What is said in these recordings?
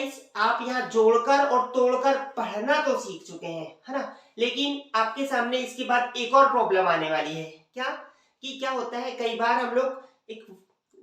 Guys आप यहाँ जोड़कर और तोड़कर पढ़ना तो सीख चुके हैं, है ना। लेकिन आपके सामने इसके बाद एक और प्रॉब्लम आने वाली है। क्या होता है, कई बार हम लोग एक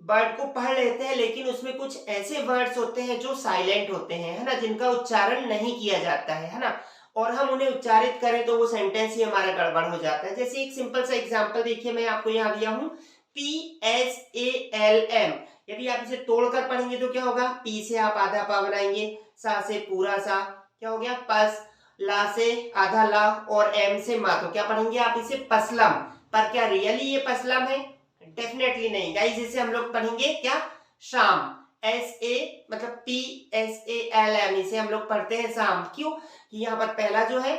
वर्ड को पढ़ लेते हैं लेकिन उसमें कुछ ऐसे वर्ड्स होते हैं जो साइलेंट होते हैं, है ना, जिनका उच्चारण नहीं किया जाता है ना। और हम उन्हें उच्चारित करें तो वो सेंटेंस ही हमारा गड़बड़ हो जाता है। जैसे एक सिंपल सा एग्जांपल देखिए, मैं आपको यहाँ दिया हूँ PSALM। यदि आप इसे तोड़कर पढ़ेंगे तो क्या होगा, पी से आप आधा पा बनाएंगे, सा से पूरा सा, क्या हो गया पस, ला से आधा ला, और एम से मा, तो क्या पढ़ेंगे आप इसे पसलम। पर क्या रियली ये पसलम है? डेफिनेटली नहीं गाइस, इसे हम लोग पढ़ेंगे क्या, शाम। SA मतलब PSALM, इसे हम लोग पढ़ते हैं शाम। क्यों? कि यहाँ पर पहला जो है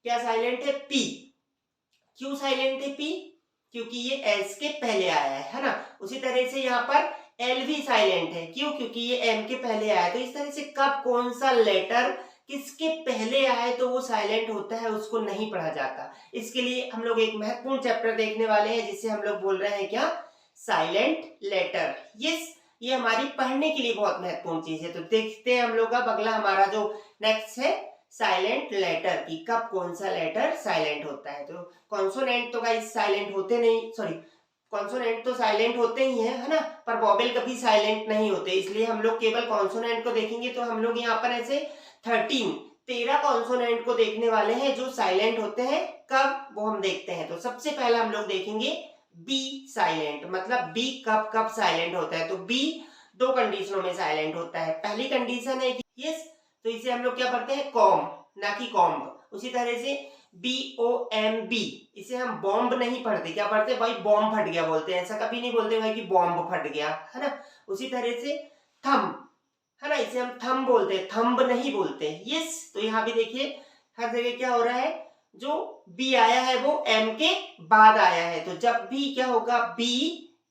क्या साइलेंट है, पी। क्यों साइलेंट है पी? क्योंकि ये एस के पहले आया है ना। उसी तरह से यहाँ पर एल भी साइलेंट है। क्यों? क्योंकि ये एम के पहले आया है। तो इस तरह से कब कौन सा लेटर किसके पहले आए तो वो साइलेंट होता है, उसको नहीं पढ़ा जाता। इसके लिए हम लोग एक महत्वपूर्ण चैप्टर देखने वाले हैं जिसे हम लोग बोल रहे हैं क्या, साइलेंट लेटर। यस, ये हमारी पढ़ने के लिए बहुत महत्वपूर्ण चीज है। तो देखते हैं हम लोग अब अगला हमारा जो नेक्स्ट है साइलेंट लेटर की, कब कौन सा लेटर साइलेंट होता है। तो कॉन्सोनेंट तो गाइस साइलेंट होते नहीं, सॉरी कॉन्सोनेंट तो साइलेंट होते ही है ना, पर वोवेल कभी साइलेंट नहीं होते। इसलिए हम लोग केवल कॉन्सोनेंट को देखेंगे। तो हम लोग यहाँ पर ऐसे 13 कॉन्सोनेंट को देखने वाले हैं जो साइलेंट होते हैं। कब, वो हम देखते हैं। तो सबसे पहला हम लोग देखेंगे बी साइलेंट, मतलब बी कब कब साइलेंट होता है। तो बी दो कंडीशनों में साइलेंट होता है। पहली कंडीशन है कि यस, तो इसे हम लोग क्या पढ़ते हैं, कॉम, ना कि कॉम्ब। उसी तरह से BOMB, इसे हम बॉम्ब नहीं पढ़ते, क्या पढ़ते भाई, बॉम्ब फट गया बोलते हैं। ऐसा कभी नहीं बोलते भाई कि बॉम्ब फट गया, है ना। उसी तरह से थम, है ना, इसे हम थम बोलते हैं, थंब नहीं बोलते। यस, तो यहाँ भी देखिए हर जगह क्या हो रहा है, जो बी आया है वो एम के बाद आया है। तो जब भी क्या होगा, बी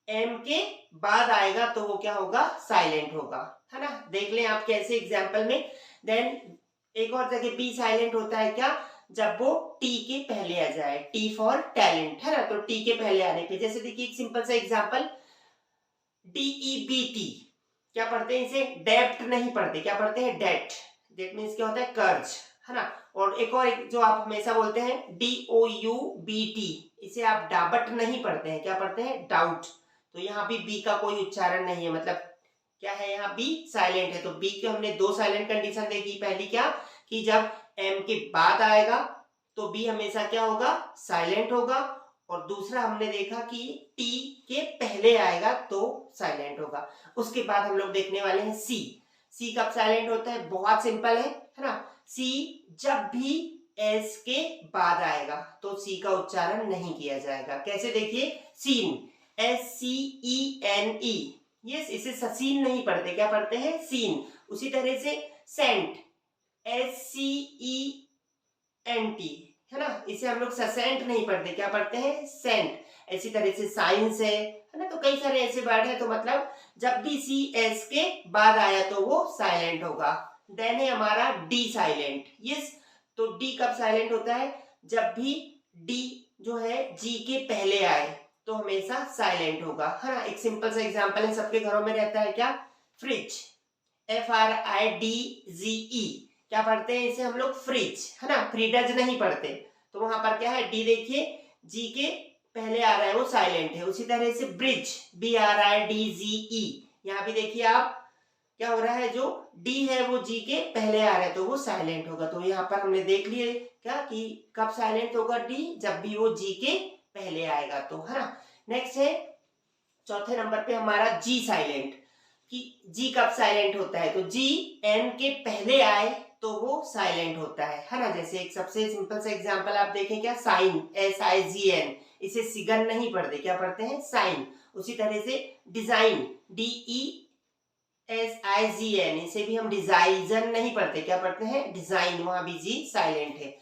एम के बाद आएगा तो वो क्या होगा, साइलेंट होगा, है ना। देख लें आप कैसे एग्जाम्पल में। देन एक और जगह बी साइलेंट होता है क्या, जब वो टी के पहले आ जाए, टी फॉर टैलेंट, है ना। तो टी के पहले आने पे, जैसे देखिए एक सिंपल सा एग्जाम्पल, DEBT, क्या पढ़ते हैं इसे, डेप्ट नहीं पढ़ते, क्या पढ़ते हैं, डेट। डेट मीन्स क्या होता है, कर्ज, है ना। और एक जो आप हमेशा बोलते हैं DOUBT, इसे आप डाबट नहीं पढ़ते हैं, क्या पढ़ते हैं, डाउट। तो यहाँ भी बी का कोई उच्चारण नहीं है, मतलब क्या है, यहाँ बी साइलेंट है। तो बी के हमने दो साइलेंट कंडीशन देखी। पहली क्या, कि जब एम के बाद आएगा तो बी हमेशा क्या होगा, साइलेंट होगा। और दूसरा हमने देखा कि टी के पहले आएगा तो साइलेंट होगा। उसके बाद हम लोग देखने वाले हैं सी। सी कब साइलेंट होता है, बहुत सिंपल है ना। सी जब भी एस के बाद आएगा तो सी का उच्चारण नहीं किया जाएगा। कैसे, देखिए सीन, SCENE, यस, इसे ससीन नहीं पढ़ते, क्या पढ़ते हैं, सीन। उसी तरह से सेंट, SCENT, है ना, इसे हम लोग ससेंट नहीं पढ़ते, क्या पढ़ते हैं, सेंट। इसी तरह से साइंस है ना। तो कई सारे ऐसे वर्ड है। तो मतलब जब भी सी एस के बाद आया तो वो साइलेंट होगा। देन है हमारा डी साइलेंट। यस, तो डी कब साइलेंट होता है, जब भी डी जो है जी के पहले आए तो हमेशा साइलेंट होगा, है ना। एक सिंपल सा एग्जांपल है, सबके घरों में रहता है क्या, फ्रिज, FRIDGE, क्या पढ़ते हैं इसे हम लोग, फ्रिज, है ना, फ्रीडज नहीं पढ़ते। तो वहां पर क्या है, डी देखिए जी के पहले आ रहा है वो साइलेंट है। उसी तरह से ब्रिज, BRIDGE, यहाँ भी देखिए आप क्या हो रहा है, जो डी है वो जी के पहले आ रहा है तो वो साइलेंट होगा। तो यहाँ पर हमने देख लिए क्या कि कब साइलेंट होगा डी, जब भी वो जी के पहले आएगा तो, है ना। नेक्स्ट है चौथे नंबर पे हमारा जी साइलेंट, कि जी कब साइलेंट होता है। तो जी एन के पहले आए तो वो साइलेंट होता है ना। जैसे एक सबसे सिंपल सा एग्जांपल आप देखें क्या, साइन, SIGN, इसे सिगन नहीं पढ़ते, क्या पढ़ते हैं, साइन। उसी तरह से डिजाइन, DESIGN, इसे भी हम डिजाइन नहीं पढ़ते, क्या पढ़ते हैं, डिजाइन, वहां भी जी साइलेंट है।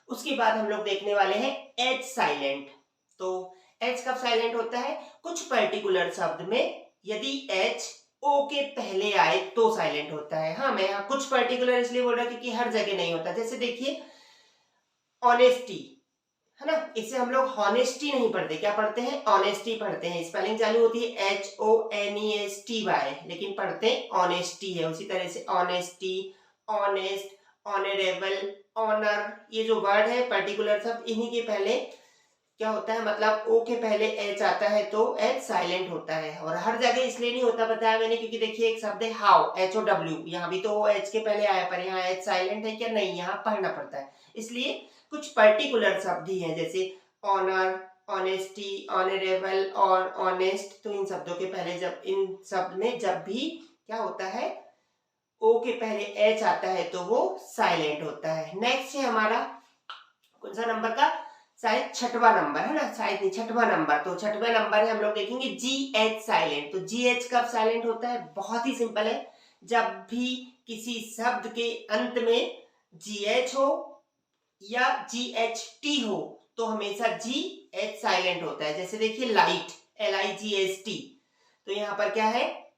उसके बाद हम लोग देखने वाले हैं एच साइलेंट। तो एच कब साइलेंट होता है, कुछ पर्टिकुलर शब्द में यदि एच ओ के पहले आए तो साइलेंट होता है। हाँ, मैं यहाँ कुछ पर्टिकुलर इसलिए बोल रहा हूँ क्योंकि हर जगह नहीं होता। जैसे देखिए ऑनेस्टी, है ना। इसे हम लोग हॉनेस्टी नहीं पढ़ते, क्या पढ़ते हैं, ऑनेस्टी पढ़ते हैं। स्पेलिंग चालू होती है HONESTY, लेकिन पढ़ते ऑनेस्टी है। उसी तरह से ऑनेस्टी, ऑनेस्ट, ऑनरेबल, ऑनर, ये जो वर्ड है पर्टिकुलर सब, इन्हीं के पहले क्या होता है, मतलब ओ के पहले एच आता है तो एच साइलेंट होता है। और हर जगह इसलिए नहीं होता बताया मैंने, क्योंकि देखिए एक शब्द है हाउ, HOW, यहाँ भी तो ओ एच के पहले आया, पर यहाँ एच साइलेंट है क्या, नहीं, यहाँ पढ़ना पड़ता है। इसलिए कुछ पर्टिकुलर शब्द ही हैं, जैसे ऑनर, ऑनेस्टी, ऑनरेबल और ऑनेस्ट, तो इन शब्दों के पहले जब इन शब्द में जब भी क्या होता है, ओ के पहले एच आता है तो वो साइलेंट होता है। नेक्स्ट है हमारा कौन सा नंबर का, शायद छठवां नंबर है ना, शायद नहीं, छठवां नंबर। तो छठवां नंबर है, हम लोग देखेंगे GH साइलेंट। तो GH कब साइलेंट होता है, बहुत ही सिंपल है, जब भी किसी शब्द के अंत में GH हो या GHT हो तो हमेशा GH साइलेंट होता है। जैसे देखिए लाइट, LIGHT, तो यहाँ पर क्या है,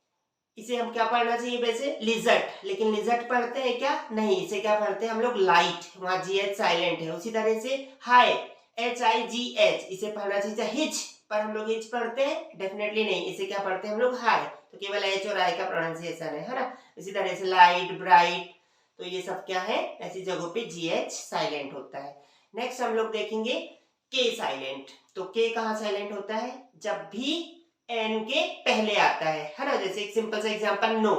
इसे हम क्या पढ़ना चाहिए वैसे, लिजर्ट, लेकिन लिजर्ट पढ़ते हैं क्या, नहीं, इसे क्या पढ़ते हैं हम लोग, लाइट, वहां GH साइलेंट है। उसी तरह से हाई, HIGH, इसे पढ़ना चाहिए हिच, पर हम लोग हिच पढ़ते हैं, डेफिनेटली नहीं, इसे क्या पढ़ते हैं हम लोग, हाई, तो केवल H और I का प्रोनाउंसिएशन है ना। इसी तरह से लाइट, ब्राइट, तो ये सब क्या है, ऐसी जगहों पे GH साइलेंट होता है। नेक्स्ट हम लोग देखेंगे K साइलेंट। तो K कहाँ साइलेंट होता है, जब भी N के पहले आता है ना। जैसे एक सिंपल सा एग्जांपल, नो,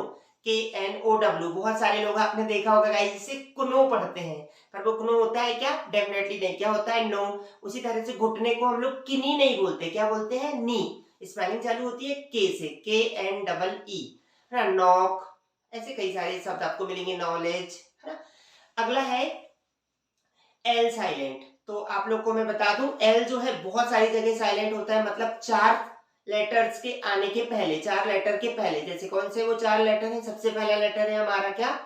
KNOW, बहुत सारे लोग आपने देखा होगा गाइस इसे कुनो पढ़ते हैं, पर वो कुनो होता है क्या, डेफिनेटली नहीं, क्या होता है, नो। उसी तरह से घुटने को हम लोग किनी नहीं बोलते, क्या बोलते हैं, नी। स्पेलिंग चालू होती है के से, KNEE, है ना। नॉक, ऐसे कई सारे शब्द आपको मिलेंगे, नॉलेज, है ना। अगला है L साइलेंट। तो आप लोग को मैं बता दूं, L जो है बहुत सारी जगह साइलेंट होता है, मतलब 4 लेटर्स के आने के पहले, 4 लेटर के पहले। जैसे कौन से वो 4 लेटर हैं, सबसे पहला लेटर है हमारा क्या,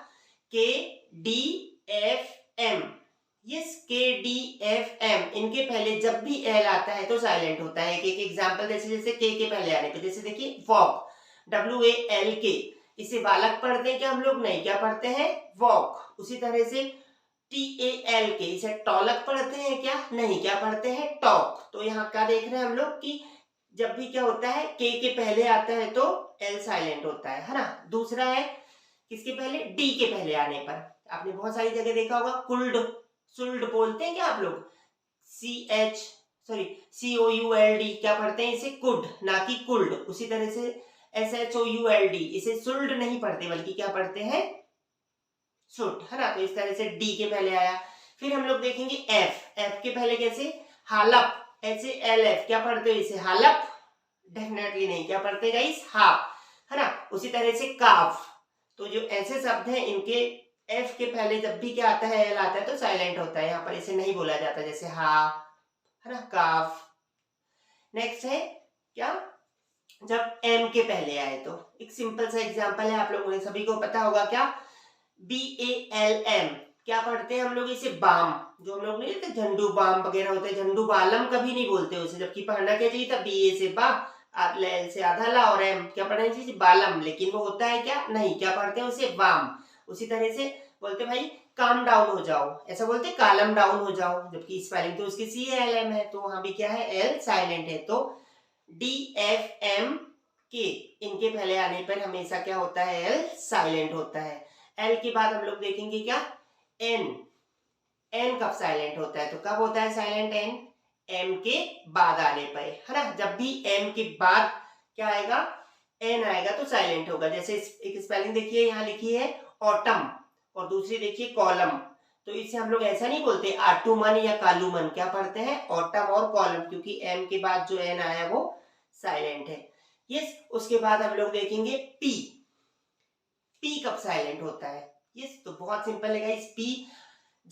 KDFM, यस, KDFM, इनके पहले जब भी L आता है तो साइलेंट होता है। एक एग्जांपल जैसे K के पहले आने पे, जैसे देखिए वॉक, WALK, इसे बालक पढ़ते हैं क्या हम लोग, नहीं, क्या पढ़ते हैं, वॉक। उसी तरह से TALK, इसे टॉलक पढ़ते हैं क्या, नहीं, क्या पढ़ते हैं, टॉक। तो यहाँ क्या देख रहे हैं हम लोग कि जब भी क्या होता है, K के पहले आता है तो L साइलेंट होता है ना। दूसरा है किसके पहले, D के पहले आने पर, आपने बहुत सारी जगह देखा होगा, कुल्ड, सुल्ड बोलते हैं क्या आप लोग, COULD, क्या पढ़ते हैं इसे, कुड, ना कि कुल्ड। उसी तरह से SHOULD, इसे सुल्ड नहीं पढ़ते, बल्कि क्या पढ़ते हैं, शुड, है ना। तो इस तरह से डी के पहले आया। फिर हम लोग देखेंगे एफ के पहले कैसे, हालप, HALF, क्या पढ़ते हो इसे, हालप, डेफिनेटली नहीं, क्या पढ़ते गाइस, हाफ, है ना। उसी तरह से काफ। तो जो ऐसे शब्द हैं इनके एफ के पहले जब भी क्या आता है, एल आता है तो साइलेंट होता है, यहाँ पर इसे नहीं बोला जाता, जैसे हा, है ना, काफ। नेक्स्ट है क्या, जब एम के पहले आए तो, एक सिंपल सा एग्जांपल है, आप लोगों ने सभी को पता होगा क्या, BALM, क्या पढ़ते हैं हम लोग इसे, बाम, जो हम लोग नहीं लेते झंडू बाम वगैरह होते हैं, झंडू बालम कभी नहीं बोलते उसे, जबकि पढ़ना क्या चाहिए था, BA से बा, L से आधा ला, और M क्या पढ़ना चाहिए, बालम, लेकिन वो होता है क्या, नहीं, क्या पढ़ते हैं उसे, बाम। उसी तरह से बोलते भाई काम डाउन हो जाओ, ऐसा बोलते कालम डाउन हो जाओ, जबकि स्पेलिंग तो उसकी CALM है, तो वहां भी क्या है, L साइलेंट है। तो DFM के इनके पहले आने पर हमेशा क्या होता है, L साइलेंट होता है। L के बाद हम लोग देखेंगे क्या, N कब साइलेंट होता है, तो कब होता है साइलेंट N, M के बाद आने पर, है ना। जब भी M के बाद क्या आएगा, N आएगा तो साइलेंट होगा। जैसे एक स्पेलिंग देखिए यहाँ लिखी है ऑटम, और दूसरी देखिए कॉलम, तो इसे हम लोग ऐसा नहीं बोलते आटूमन या कालूमन, क्या पढ़ते हैं, ऑटम और कॉलम, क्योंकि M के बाद जो N आया वो साइलेंट है। यस, उसके बाद हम लोग देखेंगे P कब साइलेंट होता है। यस, तो बहुत सिंपल है गाइस, P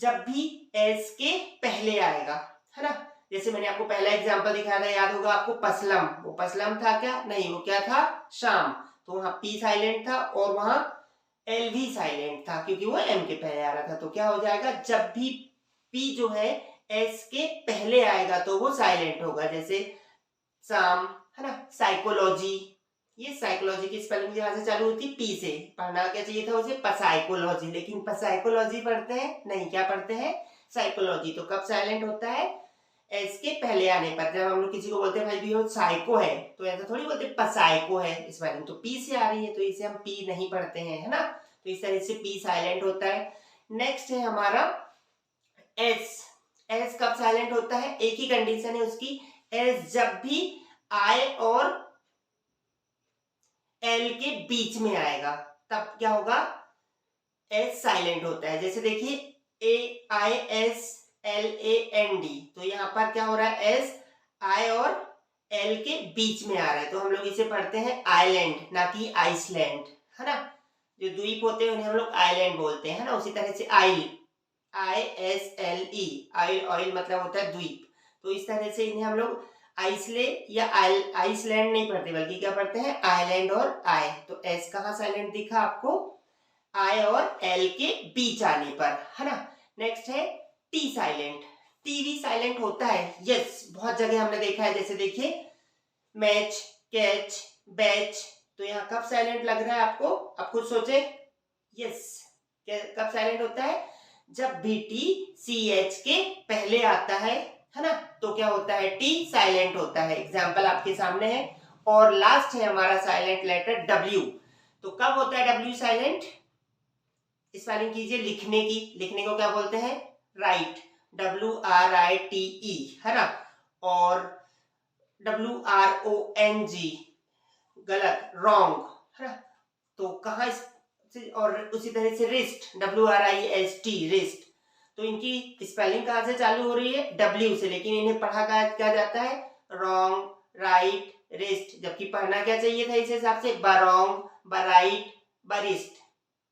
जब भी S के पहले आएगा, है ना। जैसे मैंने आपको पहला एग्जांपल दिखाया था, याद होगा आपको, पसलम, वो पसलम था क्या, नहीं, वो क्या था, शाम, तो वहां P साइलेंट था और वहां L भी साइलेंट था, क्योंकि वो M के पहले आ रहा था। तो क्या हो जाएगा, जब भी P जो है S के पहले आएगा तो वो साइलेंट होगा, जैसे शाम, है ना। साइकोलॉजी, ये साइकोलॉजी की स्पेलिंग यहाँ से चालू होती है P से, पढ़ना क्या चाहिए था उसे, पसाइकोलॉजी, लेकिन पसाइकोलॉजी पढ़ते हैं नहीं, क्या पढ़ते हैं, साइकोलॉजी। तो कब साइलेंट होता है, एस के पहले आने पर। जब हम लोग किसी को बोलते हैं भाई वो साइको है, तो ऐसा थोड़ी बोलते पसाइको है, स्पेलिंग तो पी से आ रही है, तो इसे हम पी नहीं पढ़ते हैं, है ना। तो इस तरह से पी साइलेंट होता है। नेक्स्ट है हमारा एस। एस कब साइलेंट होता है, एक ही कंडीशन है उसकी, एस जब भी आई और एल के बीच में आएगा तब क्या होगा, एस साइलेंट होता है। जैसे देखिए AISLAND, तो यहाँ पर क्या हो रहा है, एस आई और एल के बीच में आ रहा है, तो हम लोग इसे पढ़ते हैं आइलैंड, ना कि आइसलैंड, है ना। जो द्वीप होते हैं उन्हें हम लोग आइलैंड बोलते हैं, ना। उसी तरह से आइल, ISLE, आइल, ऑयल मतलब होता है द्वीप, तो इस तरह से इन्हें हम लोग आइसले या आइसलैंड नहीं पढ़ते, बल्कि क्या पढ़ते हैं, आइलैंड और आई। तो एस कहाँ साइलेंट दिखा आपको, आई और एल के बीच आने पर, है ना। नेक्स्ट है टी साइलेंट। टी भी साइलेंट होता है, यस, बहुत जगह हमने देखा है। जैसे देखिए मैच, कैच, बैच, तो यहाँ कब साइलेंट लग रहा है आपको, आप खुद सोचे। यस, कब साइलेंट होता है, जब भी टी सी एच के पहले आता है ना, तो क्या होता है, टी साइलेंट होता है। एग्जाम्पल आपके सामने है। और लास्ट है हमारा साइलेंट लेटर डब्ल्यू। तो कब होता है डब्ल्यू साइलेंट, स्पेलिंग कीजिए लिखने की, लिखने को क्या बोलते हैं, राइट, WRITE, है ना। और WRONG गलत, रॉन्ग, है ना। तो कहाँ और उसी तरह से रिस्ट, WRIST, रिस्ट, तो इनकी स्पेलिंग कहाँ से चालू हो रही है, डब्ल्यू से, लेकिन इन्हें पढ़ा क्या जाता है, रॉन्ग, राइट, रिस्ट, जबकि पढ़ना क्या चाहिए था इस हिसाब से, बरॉन्ग, बराइट, बरिस्ट।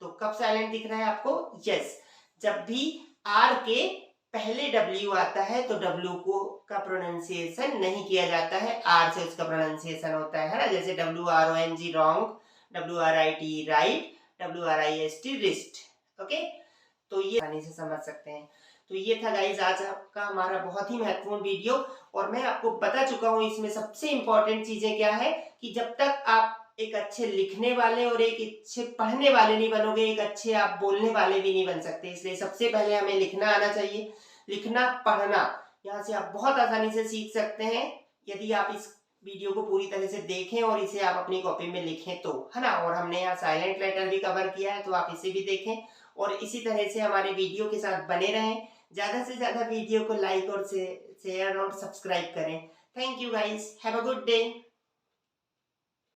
तो कब साइलेंट दिख रहा है आपको, यस, जब भी आर के पहले डब्ल्यू आता है तो डब्ल्यू को का प्रोनाउंसिएशन नहीं किया जाता है, आर से उसका प्रोनाउंसिएशन होता है ना। जैसे WRONG wrong, WRITE right, WRIST wrist, okay. तो ये आसानी से समझ सकते हैं। तो ये था गाइज आज आपका हमारा बहुत ही महत्वपूर्ण वीडियो, और मैं आपको बता चुका हूँ इसमें सबसे इंपॉर्टेंट चीजें क्या है, कि जब तक आप एक अच्छे लिखने वाले और एक अच्छे पढ़ने वाले नहीं बनोगे, एक अच्छे आप बोलने वाले भी नहीं बन सकते। इसलिए सबसे पहले हमें लिखना आना चाहिए, लिखना पढ़ना यहाँ से आप बहुत आसानी से सीख सकते हैं, यदि आप इस वीडियो को पूरी तरह से देखें और इसे आप अपनी कॉपी में लिखें तो, है ना। और हमने यहाँ साइलेंट लेटर भी कवर किया है, तो आप इसे भी देखें और इसी तरह से हमारे वीडियो के साथ बने रहें। ज्यादा से ज्यादा वीडियो को लाइक और शेयर और सब्सक्राइब करें। Thank you guys, have a good day.